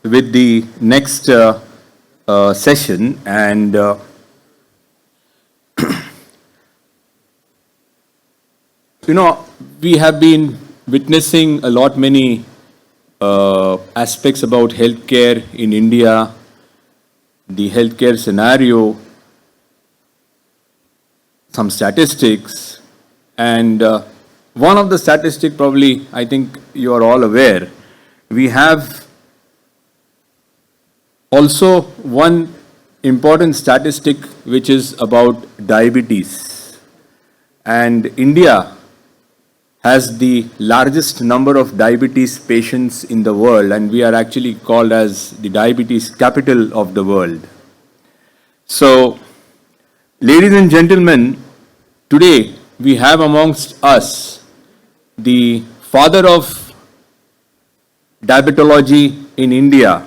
with the next session, and we have been witnessing many aspects about healthcare in India, the healthcare scenario, some statistics, and one of the statistics probably I think you are all aware. We have also one important statistic which is about diabetes, and India has the largest number of diabetes patients in the world, and we are actually called as the diabetes capital of the world. So, ladies and gentlemen, today we have amongst us the father of diabetology in India,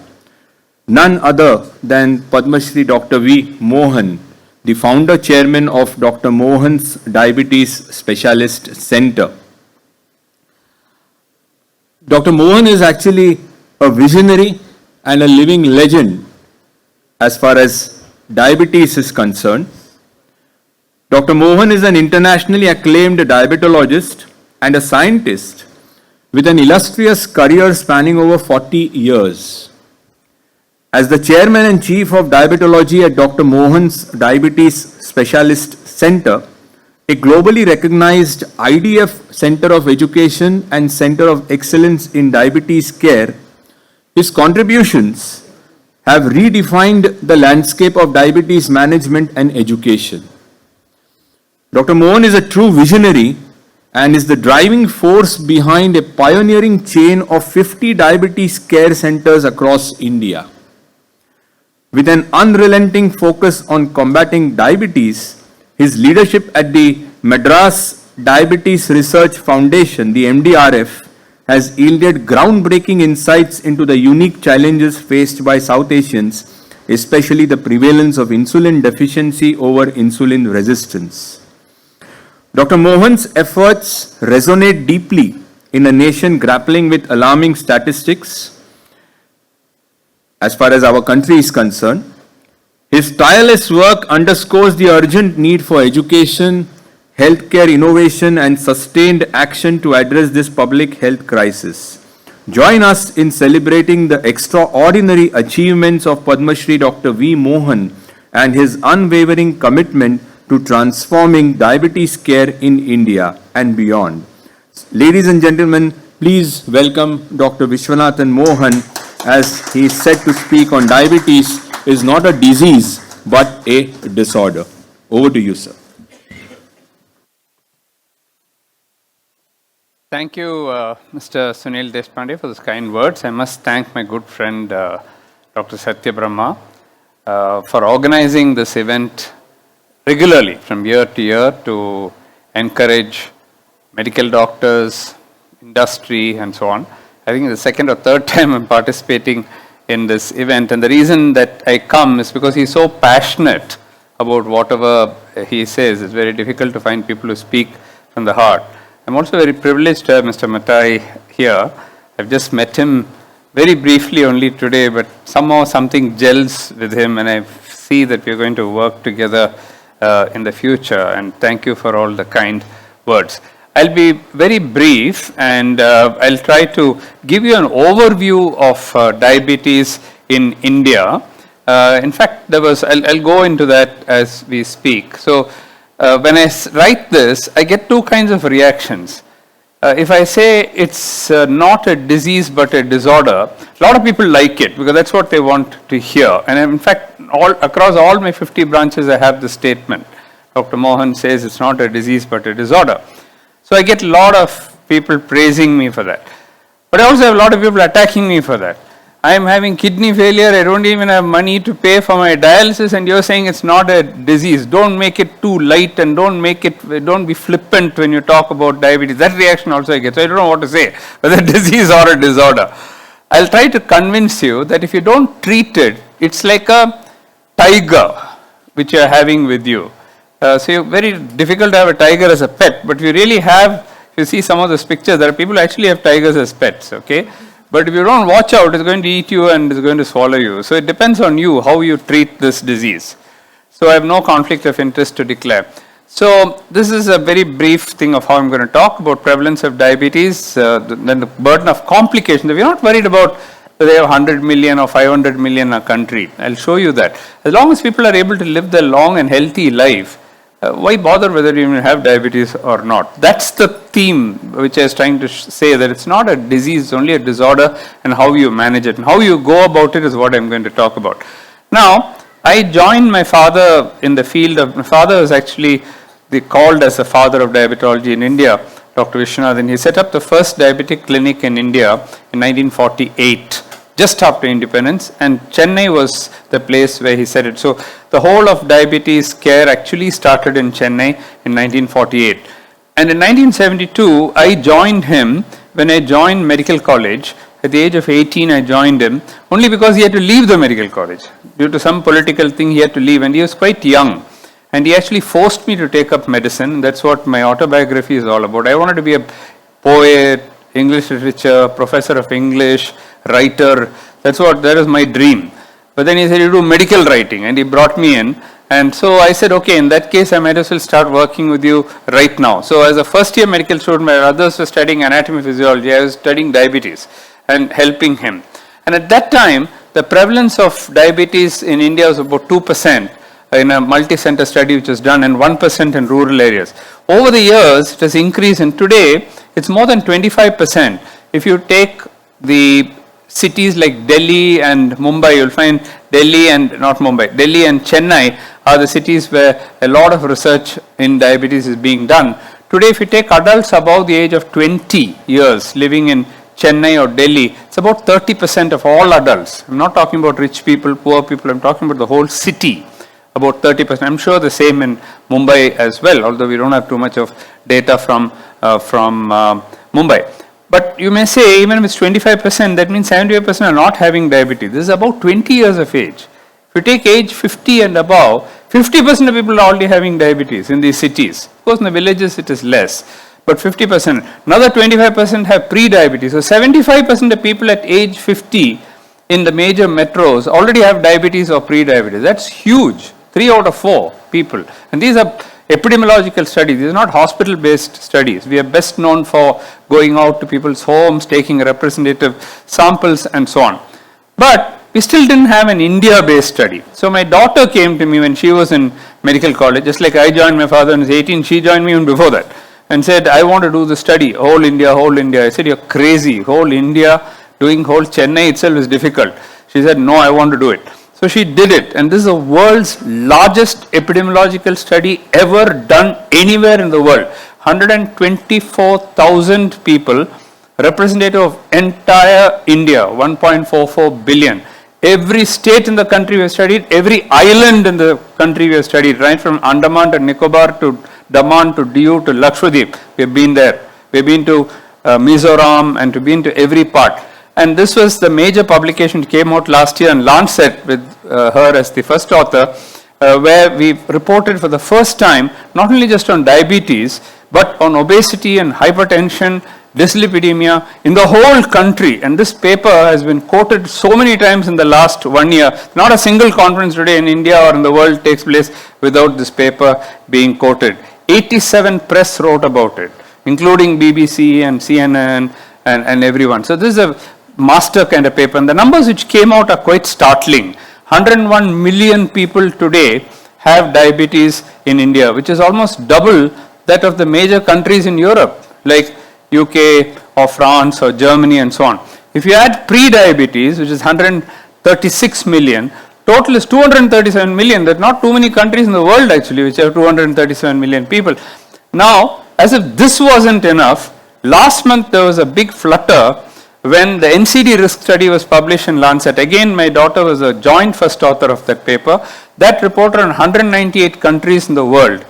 none other than Padma Shri Dr. V. Mohan, the founder chairman of Dr. Mohan's Diabetes Specialist Center. Dr. Mohan is actually a visionary and a living legend as far as diabetes is concerned. Dr. Mohan is an internationally acclaimed diabetologist and a scientist with an illustrious career spanning over 40 years. As the chairman and chief of diabetology at Dr. Mohan's Diabetes Specialist Center, a globally recognized IDF Center of Education and Center of Excellence in Diabetes Care, his contributions have redefined the landscape of diabetes management and education. Dr. Mohan is a true visionary and is the driving force behind a pioneering chain of 50 diabetes care centers across India. With an unrelenting focus on combating diabetes, his leadership at the Madras Diabetes Research Foundation, the MDRF, has yielded groundbreaking insights into the unique challenges faced by South Asians, especially the prevalence of insulin deficiency over insulin resistance. Dr. Mohan's efforts resonate deeply in a nation grappling with alarming statistics as far as our country is concerned. His tireless work underscores the urgent need for education, healthcare innovation, and sustained action to address this public health crisis. Join us in celebrating the extraordinary achievements of Padma Shri Dr. V. Mohan and his unwavering commitment to transforming diabetes care in India and beyond. Ladies and gentlemen, please welcome Dr. Vishwanathan Mohan as he is set to speak on diabetes is not a disease but a disorder. Over to you, sir. Thank you, Mr. Sunil Deshpande, for those kind words. I must thank my good friend, Dr. Satya Brahma, for organizing this event regularly from year to year to encourage medical doctors, industry, and so on. I think it's the second or third time I'm participating in this event, and the reason that I come is because he's so passionate about whatever he says. It's very difficult to find people who speak from the heart. I'm also very privileged to have Mr. Matai here. I've just met him very briefly only today, but somehow something gels with him, and I see that we're going to work together in the future, and thank you for all the kind words. I'll be very brief, and I'll try to give you an overview of diabetes in India. In fact, I'll go into that as we speak. So when I write this, I get two kinds of reactions. If I say it's not a disease but a disorder, a lot of people like it because that's what they want to hear. And in fact, across all my 50 branches, I have this statement. Dr. Mohan says it's not a disease but a disorder. So I get a lot of people praising me for that. But I also have a lot of people attacking me for that. I am having kidney failure, I don't even have money to pay for my dialysis, and you're saying it's not a disease. Don't make it too light and don't be flippant when you talk about diabetes. That reaction also I get. So I don't know what to say, whether disease or a disorder. I'll try to convince you that if you don't treat it, it's like a tiger which you're having with you. So very difficult to have a tiger as a pet, but if you really have, you see some of those pictures, there are people who actually have tigers as pets, okay? But if you don't watch out, it's going to eat you and it's going to swallow you. So it depends on you how you treat this disease. So I have no conflict of interest to declare. So this is a very brief thing of how I'm going to talk about prevalence of diabetes, then the burden of complications. We're not worried about whether they have 100 million or 500 million in a country. I'll show you that. As long as people are able to live their long and healthy life, why bother whether you have diabetes or not? That's the theme which I was trying to say, that it's not a disease, it's only a disorder, and how you manage it and how you go about it is what I'm going to talk about. Now, I joined my father in the field of, my father was actually called as the father of diabetology in India, Dr. Vishwanathan. He set up the first diabetic clinic in India in 1948. Just after independence, and Chennai was the place where he said it. So the whole of diabetes care actually started in Chennai in 1948. And in 1972, I joined him when I joined medical college. At the age of 18, I joined him only because he had to leave the medical college. Due to some political thing, he had to leave, and he was quite young. And he actually forced me to take up medicine. That's what my autobiography is all about. I wanted to be a poet, English literature, professor of English, writer. That is my dream. But then he said, you do medical writing, and he brought me in. And so I said, okay, in that case, I might as well start working with you right now. So as a first year medical student, my others were studying anatomy physiology. I was studying diabetes and helping him. And at that time, the prevalence of diabetes in India was about 2% in a multi-center study which was done, and 1% in rural areas. Over the years, it has increased, and today, it's more than 25%. If you take the cities like Delhi and Mumbai, you'll find Delhi and Chennai are the cities where a lot of research in diabetes is being done. Today, if you take adults above the age of 20 years living in Chennai or Delhi, it's about 30% of all adults. I'm not talking about rich people, poor people, I'm talking about the whole city, about 30%. I'm sure the same in Mumbai as well, although we don't have too much of data from Mumbai. But you may say, even if it's 25%, that means 75% are not having diabetes. This is about 20 years of age. If you take age 50 and above, 50% of people are already having diabetes in these cities. Of course, in the villages it is less, but 50%. Another 25% have pre-diabetes. So 75% of people at age 50 in the major metros already have diabetes or pre-diabetes. That's huge. 3 out of 4 people. And these are epidemiological studies. These are not hospital-based studies. We are best known for going out to people's homes, taking representative samples and so on. But we still didn't have an India-based study. So my daughter came to me when she was in medical college, just like I joined my father when he was 18, she joined me even before that, and said, I want to do the study, whole India. I said, you're crazy, whole India, doing whole Chennai itself is difficult. She said, no, I want to do it. So she did it, and this is the world's largest epidemiological study ever done anywhere in the world. 124,000 people, representative of entire India, 1.44 billion. Every state in the country we have studied, every island in the country we have studied, right from Andaman to Nicobar to Daman to Diu to Lakshadweep. We have been there. We have been to Mizoram and been to every part. And this was the major publication that came out last year in Lancet with her as the first author, where we reported for the first time, not only just on diabetes, but on obesity and hypertension, dyslipidemia in the whole country. And this paper has been quoted so many times in the last 1 year. Not a single conference today in India or in the world takes place without this paper being quoted. 87 press wrote about it, including BBC and CNN and everyone. So this is a master kind of paper, and the numbers which came out are quite startling. 101 million people today have diabetes in India, which is almost double that of the major countries in Europe, like UK or France or Germany and so on. If you add pre-diabetes, which is 136 million, total is 237 million. There are not too many countries in the world actually which have 237 million people. Now, as if this wasn't enough, last month there was a big flutter when the NCD risk study was published in Lancet. Again, my daughter was a joint first author of that paper. That reported on 198 countries in the world.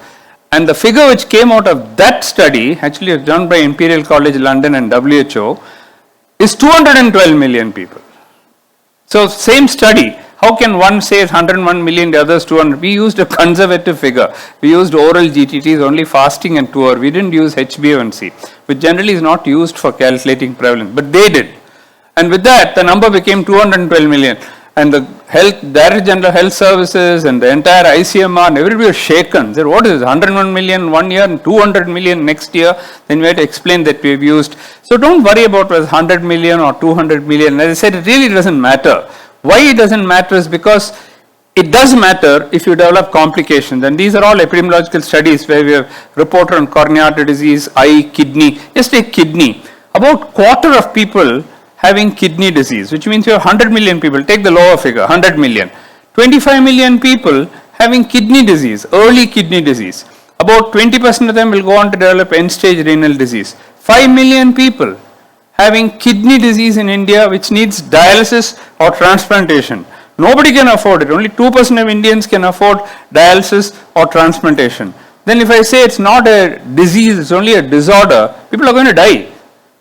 And the figure which came out of that study, actually done by Imperial College London and WHO, is 212 million people. So same study. How can one say 101 million, the others 200? We used a conservative figure. We used oral GTTs, only fasting and tour. We didn't use HbA1c, which generally is not used for calculating prevalence, but they did. And with that, the number became 212 million. And the Director General Health Services and the entire ICMR and everybody was shaken. Said, what is this, 101 million one year and 200 million next year? Then we had to explain that we've used. So don't worry about whether 100 million or 200 million. As I said, it really doesn't matter. Why it doesn't matter is because it does matter if you develop complications. And these are all epidemiological studies where we have reported on coronary artery disease, eye, kidney. Just take kidney. About quarter of people having kidney disease, which means you have 100 million people, take the lower figure, 100 million. 25 million people having kidney disease, early kidney disease. About 20% of them will go on to develop end-stage renal disease. 5 million people having kidney disease in India, which needs dialysis or transplantation. Nobody can afford it. Only 2% of Indians can afford dialysis or transplantation. Then if I say it's not a disease, it's only a disorder, people are going to die.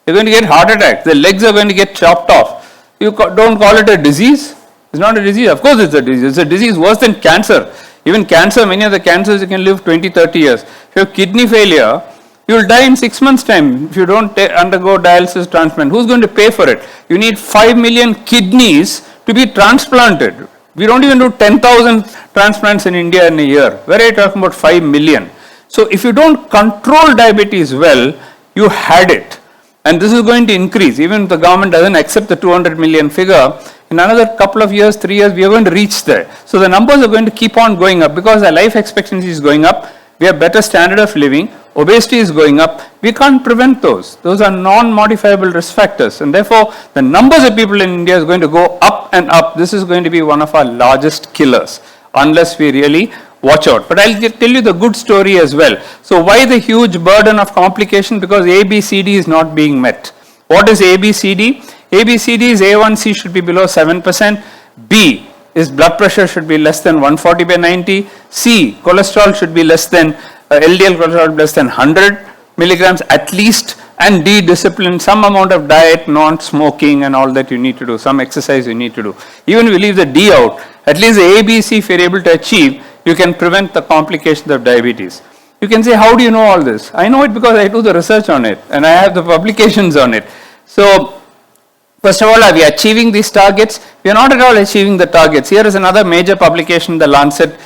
They're going to get heart attacks. Their legs are going to get chopped off. You don't call it a disease. It's not a disease. Of course it's a disease. It's a disease worse than cancer. Even cancer, many of the cancers you can live 20, 30 years. If you have kidney failure, you will die in 6 months' time if you don't undergo dialysis transplant. Who's going to pay for it? You need 5 million kidneys to be transplanted. We don't even do 10,000 transplants in India in a year. Where are you talking about 5 million? So if you don't control diabetes well, you had it. And this is going to increase. Even if the government doesn't accept the 200 million figure, in another couple of years, 3 years, we are going to reach there. So the numbers are going to keep on going up because our life expectancy is going up. We have better standard of living. Obesity is going up. We can't prevent those. Those are non-modifiable risk factors. And therefore, the numbers of people in India is going to go up and up. This is going to be one of our largest killers unless we really watch out. But I'll tell you the good story as well. So why the huge burden of complication? Because ABCD is not being met. What is ABCD? ABCD is A1C should be below 7%. B is blood pressure should be less than 140 by 90. C, cholesterol should be less than, LDL cholesterol less than 100 milligrams at least. And D, discipline, some amount of diet, non-smoking and all that you need to do. Some exercise you need to do. Even if you leave the D out, at least the ABC if you're able to achieve, you can prevent the complications of diabetes. You can say, how do you know all this? I know it because I do the research on it and I have the publications on it. So, first of all, are we achieving these targets? We are not at all achieving the targets. Here is another major publication, the Lancet,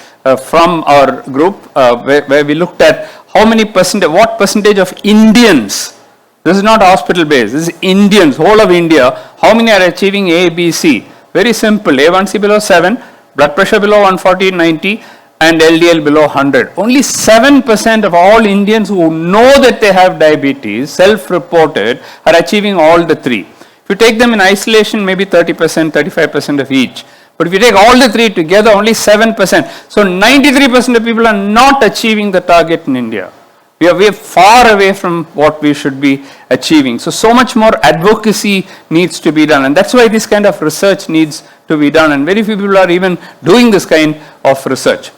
from our group, where we looked at what percentage of Indians, this is not hospital based, this is Indians, whole of India, how many are achieving A, B, C? Very simple, A1C below 7, blood pressure below 140/90, and LDL below 100. Only 7% of all Indians who know that they have diabetes, self-reported, are achieving all the three. If you take them in isolation, maybe 30%, 35% of each. But if you take all the three together, only 7%. So 93% of people are not achieving the target in India. We are far away from what we should be achieving. So much more advocacy needs to be done. And that's why this kind of research needs to be done. And very few people are even doing this kind of research.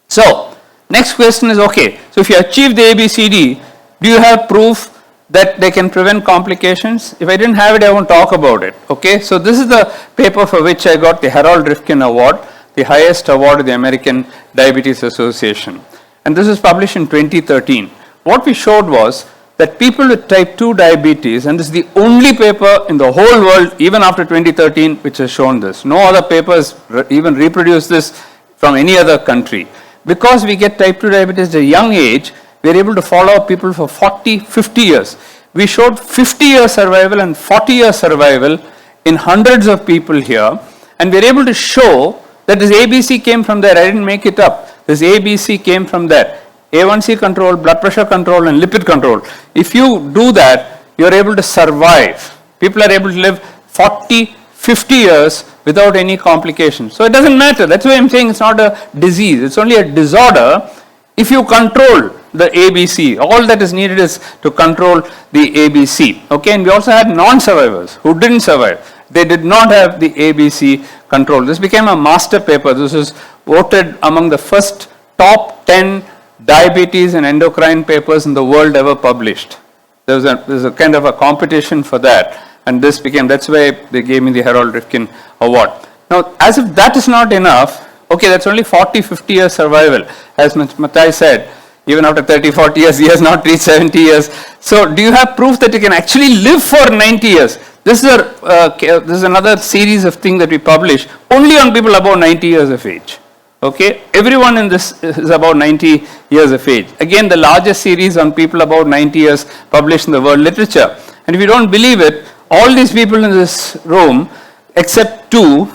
So, next question is, okay, so if you achieve the ABCD, do you have proof that they can prevent complications? If I didn't have it, I won't talk about it. Okay, so this is the paper for which I got the Harold Rifkin Award, the highest award of the American Diabetes Association. And this was published in 2013. What we showed was that people with type 2 diabetes, and this is the only paper in the whole world, even after 2013, which has shown this. No other papers even reproduce this from any other country. Because we get type 2 diabetes at a young age, we are able to follow up people for 40, 50 years. We showed 50-year survival and 40-year survival in hundreds of people here, and we are able to show that this ABC came from there. I didn't make it up. This ABC came from there. A1C control, blood pressure control, and lipid control. If you do that, you are able to survive. People are able to live 40, 50 years without any complications. So it doesn't matter. That's why I'm saying it's not a disease. It's only a disorder if you control the ABC. All that is needed is to control the ABC. Okay, and we also had non-survivors who didn't survive. They did not have the ABC control. This became a master paper. This was voted among the first top 10 diabetes and endocrine papers in the world ever published. There's a kind of a competition for that. And this became, that's why they gave me the Harold Rifkin Award. Now, as if that is not enough, okay, that's only 40, 50 years survival. As Mathai said, even after 30, 40 years, he has not reached 70 years. So, do you have proof that you can actually live for 90 years? This is another series of things that we publish only on people above 90 years of age. Okay, everyone in this is about 90 years of age. Again, the largest series on people about 90 years published in the world literature. And if you don't believe it, all these people in this room, except two,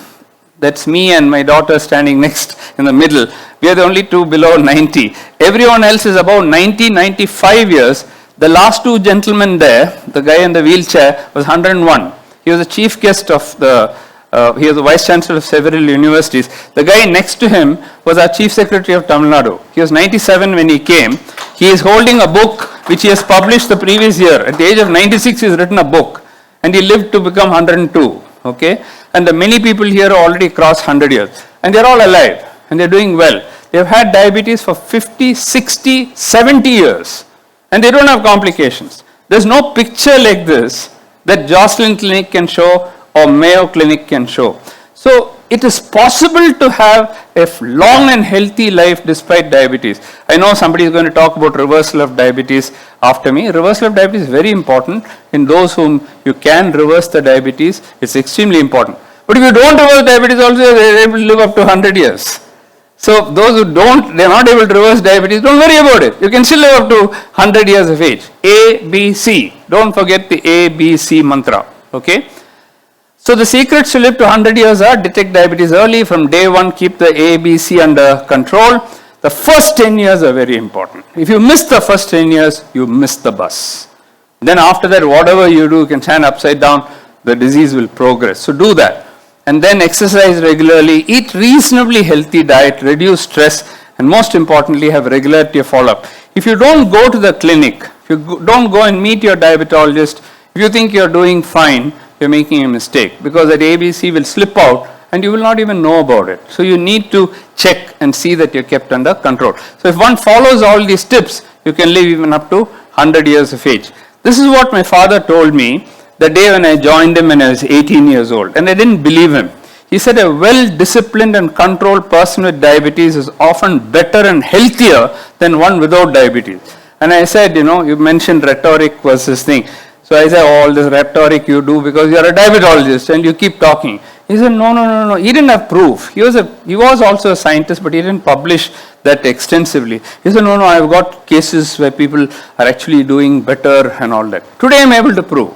that's me and my daughter standing next in the middle, we are the only two below 90. Everyone else is about 90, 95 years. The last two gentlemen there, the guy in the wheelchair, was 101. He was the chief guest of he was the vice chancellor of several universities. The guy next to him was our chief secretary of Tamil Nadu. He was 97 when he came. He is holding a book which he has published the previous year. At the age of 96, he has written a book. And he lived to become 102. Okay? And the many people here already crossed 100 years. And they're all alive. And they're doing well. They've had diabetes for 50, 60, 70 years. And they don't have complications. There's no picture like this that Jocelyn Clinic can show or Mayo Clinic can show. So it is possible to have a long and healthy life despite diabetes. I know somebody is going to talk about reversal of diabetes after me. Reversal of diabetes is very important. In those whom you can reverse the diabetes, it's extremely important. But if you don't reverse diabetes also, they're able to live up to 100 years. So those who don't, they're not able to reverse diabetes, don't worry about it. You can still live up to 100 years of age. A, B, C. Don't forget the A, B, C mantra. Okay? So the secrets to live to 100 years are detect diabetes early. From day one, keep the A, B, C under control. The first 10 years are very important. If you miss the first 10 years, you miss the bus. Then after that, whatever you do, you can stand upside down, the disease will progress. So do that. And then exercise regularly, eat reasonably healthy diet, reduce stress, and most importantly, have regularity of follow-up. If you don't go to the clinic, if you don't go and meet your diabetologist, if you think you're doing fine, you're making a mistake, because that ABC will slip out and you will not even know about it. So you need to check and see that you're kept under control. So if one follows all these tips, you can live even up to 100 years of age. This is what my father told me the day when I joined him when I was 18 years old, and I didn't believe him. He said a well-disciplined and controlled person with diabetes is often better and healthier than one without diabetes. And I said, you mentioned rhetoric versus thing. So I said, all this rhetoric you do because you're a diabetologist and you keep talking. He said, no. He didn't have proof. He was also a scientist, but he didn't publish that extensively. He said, no, I've got cases where people are actually doing better and all that. Today I'm able to prove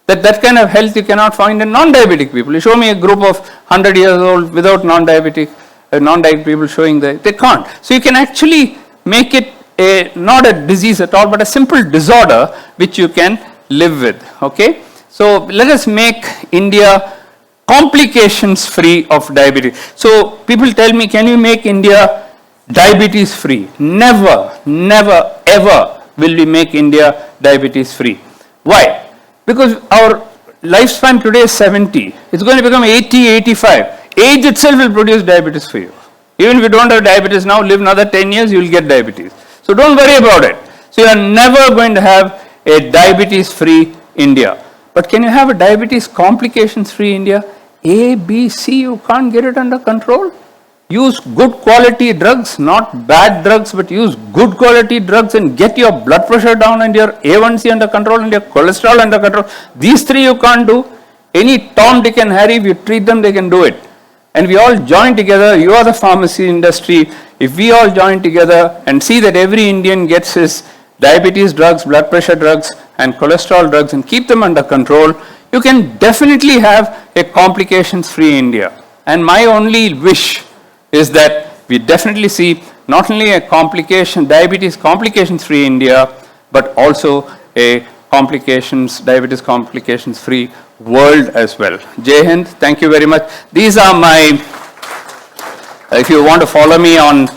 that kind of health you cannot find in non-diabetic people. You show me a group of 100 years old without non-diabetic people showing that they can't. So you can actually make it not a disease at all, but a simple disorder which you can live with. Okay? So let us make India complications free of diabetes. So people tell me, can you make India diabetes free? Never, ever will we make India diabetes free. Why? Because our lifespan today is 70. It's going to become 80, 85. Age itself will produce diabetes for you. Even if you don't have diabetes now, live another 10 years, you will get diabetes. So don't worry about it. So you are never going to have a diabetes-free India. But can you have a diabetes complications-free India? A, B, C, you can't get it under control. Use good quality drugs, not bad drugs, but use good quality drugs and get your blood pressure down and your A1C under control and your cholesterol under control. These three you can't do. Any Tom, Dick and Harry, if you treat them, they can do it. And we all join together. You are the pharmacy industry. If we all join together and see that every Indian gets his diabetes drugs, blood pressure drugs and cholesterol drugs and keep them under control, you can definitely have a complications-free India. And my only wish is that we definitely see not only a diabetes complications-free India, but also a diabetes complications-free world as well. Jai Hind, thank you very much. These are my, if you want to follow me on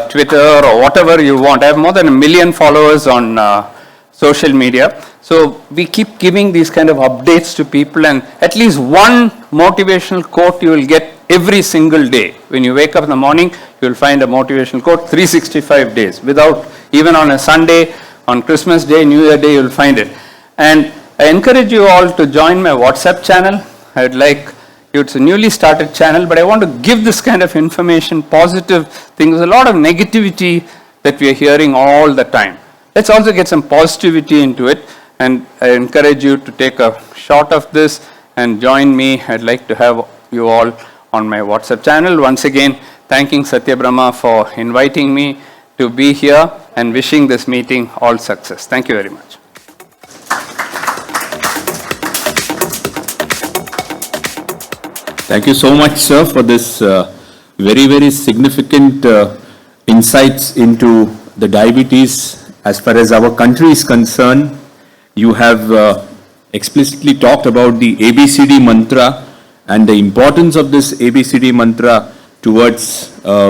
Twitter or whatever you want, I have more than 1 million followers on social media. So we keep giving these kind of updates to people, and at least one motivational quote you will get every single day. When you wake up in the morning, you will find a motivational quote 365 days. Without, even on a Sunday, on Christmas Day, New Year Day, you will find it. And I encourage you all to join my WhatsApp channel. I'd like, it's a newly started channel, but I want to give this kind of information, positive things. There's a lot of negativity that we are hearing all the time. Let's also get some positivity into it. And I encourage you to take a shot of this and join me. I'd like to have you all on my WhatsApp channel. Once again, thanking Satya Brahma for inviting me to be here and wishing this meeting all success. Thank you very much. Thank you so much, sir, for this very, very significant insights into the diabetes as far as our country is concerned. You have explicitly talked about the ABCD mantra and the importance of this ABCD mantra towards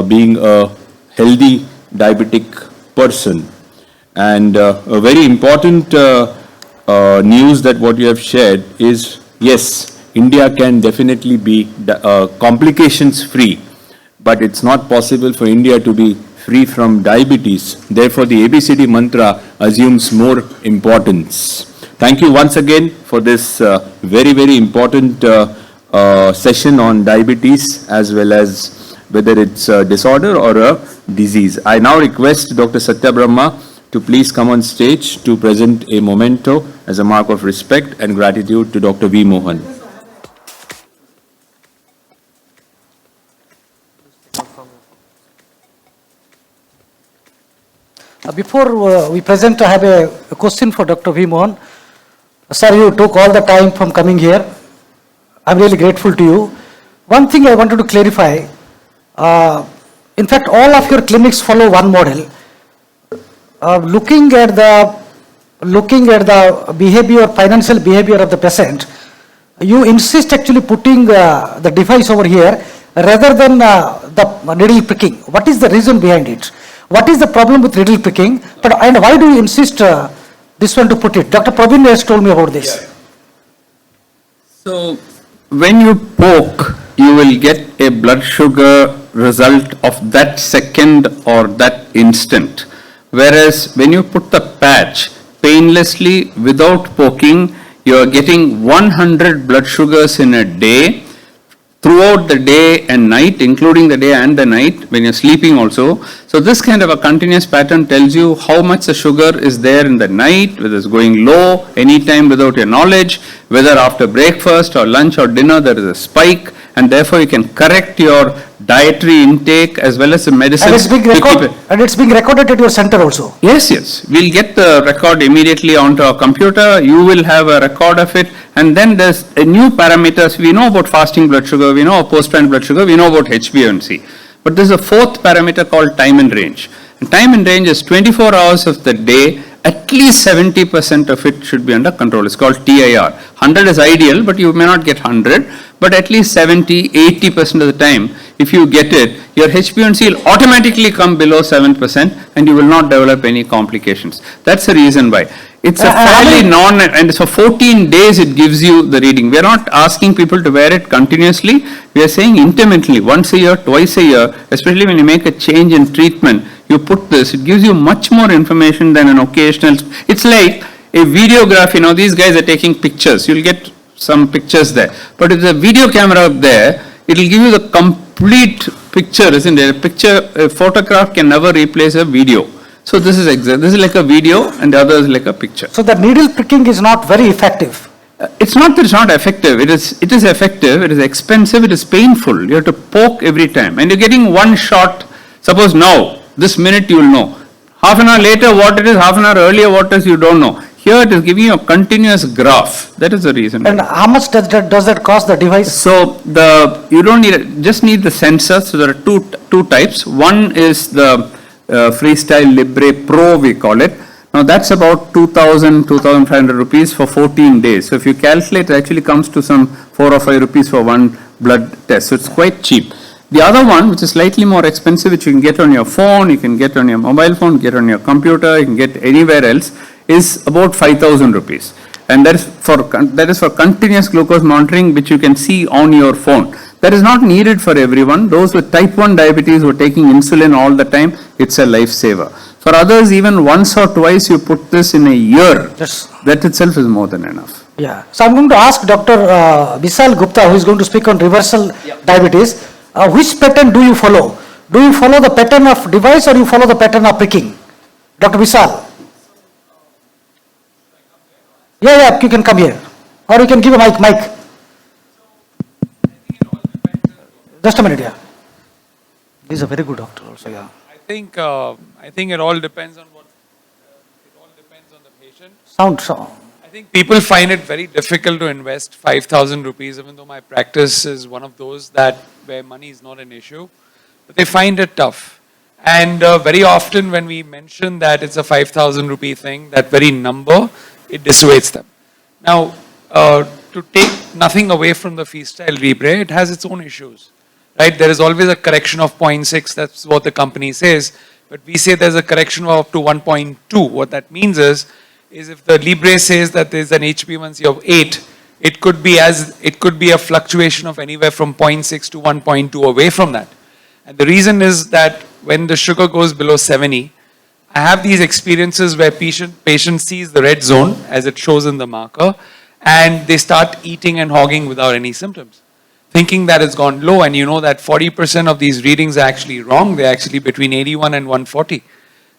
being a healthy diabetic person. And a very important news that what you have shared is, yes, India can definitely be complications free, but it's not possible for India to be free from diabetes. Therefore, the ABCD mantra assumes more importance. Thank you once again for this very, very important session on diabetes, as well as whether it's a disorder or a disease. I now request Dr. Satya Brahma to please come on stage to present a memento as a mark of respect and gratitude to Dr. V. Mohan. Before we present, I have a question for Dr. V. Mohan. Sir, you took all the time from coming here. I'm really grateful to you. One thing I wanted to clarify, in fact, all of your clinics follow one model. Looking at the behavior, financial behavior of the patient, you insist actually putting the device over here rather than the needle pricking. What is the reason behind it? What is the problem with needle pricking? And why do you insist this one to put it? Dr. Praveen has told me about this. So, when you poke, you will get a blood sugar result of that second or that instant. Whereas when you put the patch painlessly without poking, you are getting 100 blood sugars in a day, throughout the day and night, including the day and the night, when you're sleeping also. So this kind of a continuous pattern tells you how much the sugar is there in the night, whether it's going low anytime without your knowledge, whether after breakfast or lunch or dinner there is a spike, and therefore you can correct your dietary intake as well as the medicine. And it's being recorded at your center also. Yes, yes. We'll get the record immediately onto our computer. You will have a record of it. And then there's a new parameters. We know about fasting blood sugar. We know about post-plant blood sugar. We know about HbA1c. But there's a fourth parameter called time in range. And time in range is 24 hours of the day. At least 70% of it should be under control. It's called TIR. 100 is ideal, but you may not get 100. But at least 70, 80% of the time, if you get it, your HbA1c will automatically come below 7% and you will not develop any complications. That's the reason why. It's a fairly and for 14 days it gives you the reading. We are not asking people to wear it continuously. We are saying intermittently, once a year, twice a year, especially when you make a change in treatment, you put this, it gives you much more information than an occasional. It's like a videograph, these guys are taking pictures. You'll get some pictures there. But if there's a video camera up there, it will give you the complete picture, isn't it? A photograph can never replace a video. So this is like a video and the other is like a picture. So the needle pricking is not very effective. It's not that it's not effective. It is effective. It is expensive. It is painful. You have to poke every time. And you're getting one shot. Suppose now, this minute you will know. Half an hour later what it is, half an hour earlier what it is, you don't know. Here it is giving you a continuous graph. That is the reason. And how much does that cost, the device? So you don't need just need the sensor. So there are two types. One is the Freestyle Libre Pro, we call it. Now that's about 2,000, 2,500 rupees for 14 days. So if you calculate, it actually comes to some 4 or 5 rupees for one blood test. So it's quite cheap. The other one, which is slightly more expensive, which you can get on your phone, you can get on your mobile phone, get on your computer, you can get anywhere else, is about 5,000 rupees. And that is for continuous glucose monitoring, which you can see on your phone. That is not needed for everyone. Those with type 1 diabetes who are taking insulin all the time, it's a lifesaver. For others, even once or twice you put this in a year, that itself is more than enough. Yeah. So I'm going to ask Dr. Vishal Gupta, who is going to speak on reversal diabetes. Which pattern do you follow? Do you follow the pattern of device or you follow the pattern of pricking? Dr. Vishal. Yeah, you can come here. Or you can give a mic. Just a minute, yeah. He's a very good doctor also, yeah. I think it all depends on the patient. Sound. I think people find it very difficult to invest 5,000 rupees, even though my practice is one of those where money is not an issue, but they find it tough. And very often when we mention that it's a 5,000 rupee thing, that very number, it dissuades them. Now, to take nothing away from the freestyle Libre, it has its own issues. Right, there is always a correction of 0.6, that's what the company says, but we say there's a correction of up to 1.2. What that means is if the Libre says that there's an HbA1c of 8, it could be a fluctuation of anywhere from 0.6 to 1.2 away from that. And the reason is that when the sugar goes below 70, I have these experiences where patient sees the red zone as it shows in the marker, and they start eating and hogging without any symptoms, thinking that it's gone low, and you know that 40% of these readings are actually wrong. They're actually between 81 and 140.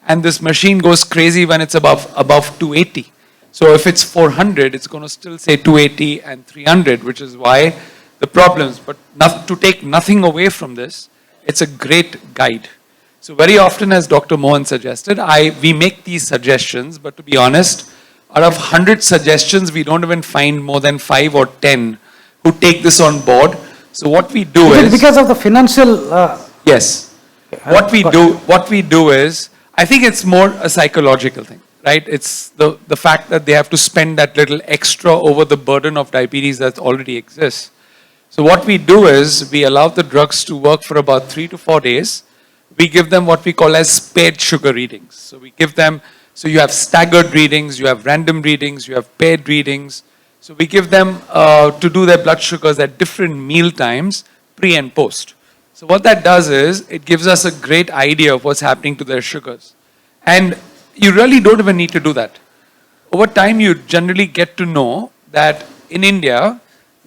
And this machine goes crazy when it's above 280. So if it's 400, it's going to still say 280 and 300, which is why the problems. But to take nothing away from this, it's a great guide. So very often, as Dr. Mohan suggested, we make these suggestions, but to be honest, out of 100 suggestions, we don't even find more than 5 or 10 who take this on board. So what we do is because of the financial. Yes. What we do is, I think it's more a psychological thing, right? It's the fact that they have to spend that little extra over the burden of diabetes that already exists. So what we do is we allow the drugs to work for about 3 to 4 days. We give them what we call as paired sugar readings. So we give them, so you have staggered readings, you have random readings, you have paired readings. So we give them to do their blood sugars at different meal times, pre and post. So what that does is, it gives us a great idea of what's happening to their sugars. And you really don't even need to do that. Over time, you generally get to know that in India,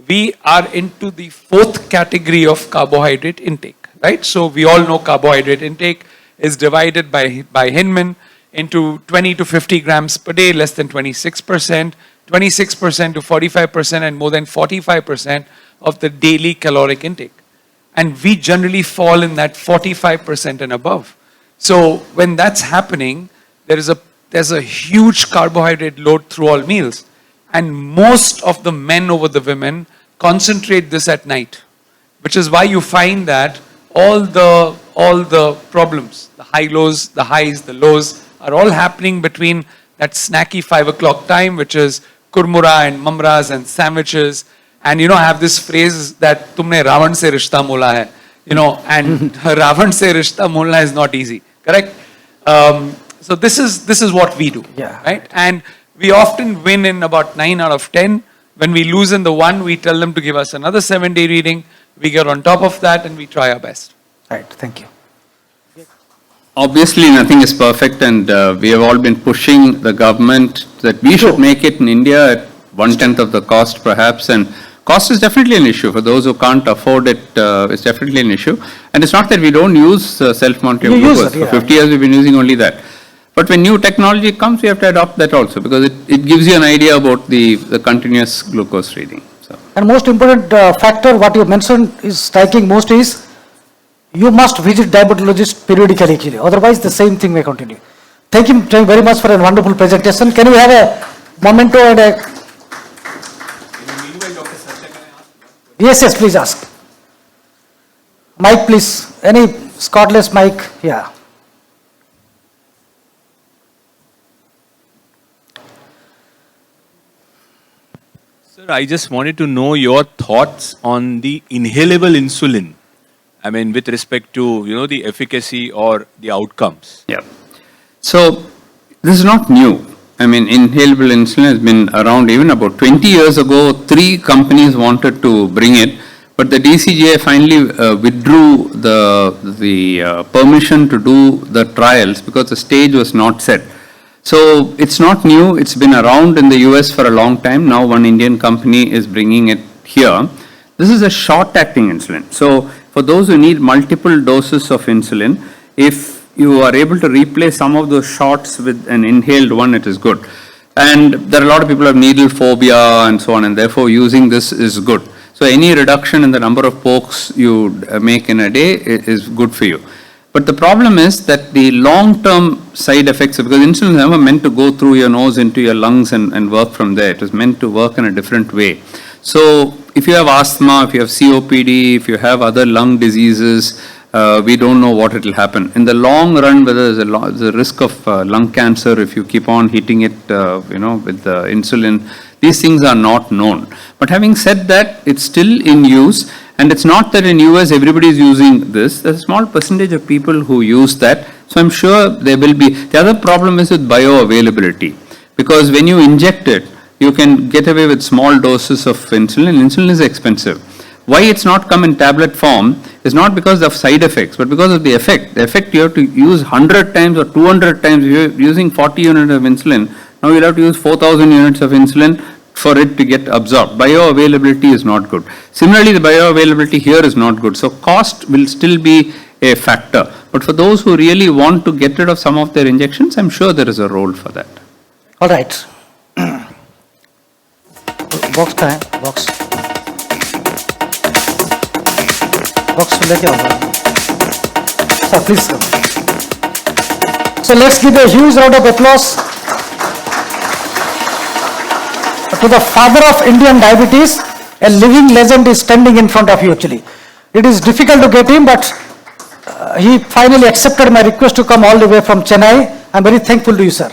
we are into the 4th category of carbohydrate intake, right? So we all know carbohydrate intake is divided by Hinman into 20 to 50 grams per day, less than 26%. 26% to 45% and more than 45% of the daily caloric intake. And we generally fall in that 45% and above. So when that's happening, there's a huge carbohydrate load through all meals. And most of the men over the women concentrate this at night, which is why you find that all the problems, the high lows, the highs, the lows, are all happening between that snacky 5 o'clock time, which is kurmura and mamras and sandwiches. And I have this phrase that tumne Ravan se rishta mola hai, and Ravan se rishta mola is not easy, correct? So this is what we do, right? And we often win in about 9 out of 10. When we lose in the one, we tell them to give us another 7-day reading. We get on top of that and we try our best. Right, thank you. Obviously, nothing is perfect, and we have all been pushing the government that we should make it in India at 1/10 of the cost, perhaps. And cost is definitely an issue for those who can't afford it. It's definitely an issue, and it's not that we don't use self-monitoring glucose. For 50 years, we've been using only that. But when new technology comes, we have to adopt that also, because it gives you an idea about the continuous glucose reading. So. And most important factor, what you mentioned is striking most is, you must visit diabetologist periodically, actually. Otherwise, the same thing may continue. Thank you very much for a wonderful presentation. Can we have a memento and a... Yes, please ask. Mic, please. Any Scottless mic? Yeah. Sir, I just wanted to know your thoughts on the inhalable insulin. I mean, with respect to, the efficacy or the outcomes. Yeah. So, this is not new. I mean, inhalable insulin has been around even about 20 years ago. 3 companies wanted to bring it, but the DCGI finally withdrew the permission to do the trials because the stage was not set. So, it's not new. It's been around in the US for a long time. Now, one Indian company is bringing it here. This is a short-acting insulin. So, for those who need multiple doses of insulin, if you are able to replace some of those shots with an inhaled one, it is good. And there are a lot of people who have needle phobia and so on, and therefore using this is good. So any reduction in the number of pokes you make in a day is good for you. But the problem is that the long-term side effects, because insulin is never meant to go through your nose into your lungs and work from there. It was meant to work in a different way. So if you have asthma, if you have COPD, if you have other lung diseases, we don't know what it will happen. In the long run, whether there's a risk of lung cancer if you keep on hitting it, with the insulin, these things are not known. But having said that, it's still in use. And it's not that in US everybody is using this. There's a small percentage of people who use that. So I'm sure there will be. The other problem is with bioavailability. Because when you inject it, you can get away with small doses of insulin. Insulin is expensive. Why it's not come in tablet form is not because of side effects, but because of the effect. The effect you have to use 100 times or 200 times. If you're using 40 units of insulin, now you'll have to use 4,000 units of insulin for it to get absorbed. Bioavailability is not good. Similarly, the bioavailability here is not good. So cost will still be a factor. But for those who really want to get rid of some of their injections, I'm sure there is a role for that. All right. Box का है? Box. Box लेके आओ. Sir, please. So let's give a huge round of applause to the father of Indian diabetes. A living legend is standing in front of you actually. It is difficult to get him, but he finally accepted my request to come all the way from Chennai. I'm very thankful to you, sir.